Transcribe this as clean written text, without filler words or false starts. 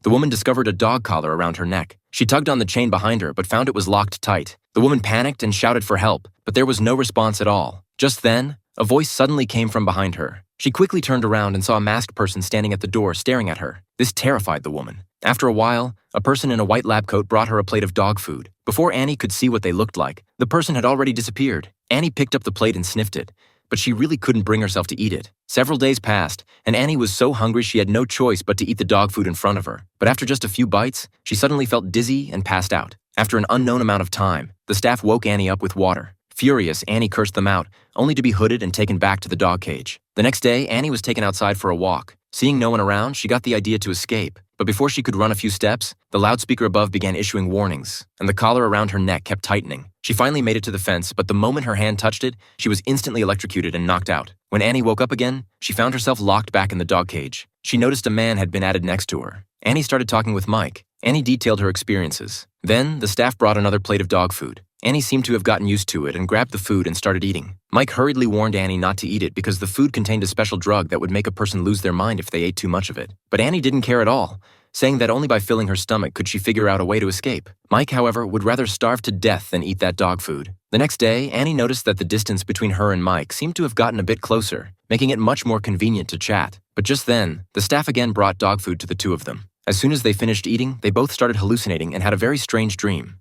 The woman discovered a dog collar around her neck. She tugged on the chain behind her but found it was locked tight. The woman panicked and shouted for help, but there was no response at all. Just then, a voice suddenly came from behind her. She quickly turned around and saw a masked person standing at the door staring at her. This terrified the woman. After a while, a person in a white lab coat brought her a plate of dog food. Before Annie could see what they looked like, the person had already disappeared. Annie picked up the plate and sniffed it, but she really couldn't bring herself to eat it. Several days passed, and Annie was so hungry she had no choice but to eat the dog food in front of her. But after just a few bites, she suddenly felt dizzy and passed out. After an unknown amount of time, the staff woke Annie up with water. Furious, Annie cursed them out, only to be hooded and taken back to the dog cage. The next day, Annie was taken outside for a walk. Seeing no one around, she got the idea to escape. But before she could run a few steps, the loudspeaker above began issuing warnings, and the collar around her neck kept tightening. She finally made it to the fence, but the moment her hand touched it, she was instantly electrocuted and knocked out. When Annie woke up again, she found herself locked back in the dog cage. She noticed a man had been added next to her. Annie started talking with Mike. Annie detailed her experiences. Then, the staff brought another plate of dog food. Annie seemed to have gotten used to it and grabbed the food and started eating. Mike hurriedly warned Annie not to eat it because the food contained a special drug that would make a person lose their mind if they ate too much of it. But Annie didn't care at all, saying that only by filling her stomach could she figure out a way to escape. Mike, however, would rather starve to death than eat that dog food. The next day, Annie noticed that the distance between her and Mike seemed to have gotten a bit closer, making it much more convenient to chat. But just then, the staff again brought dog food to the two of them. As soon as they finished eating, they both started hallucinating and had a very strange dream.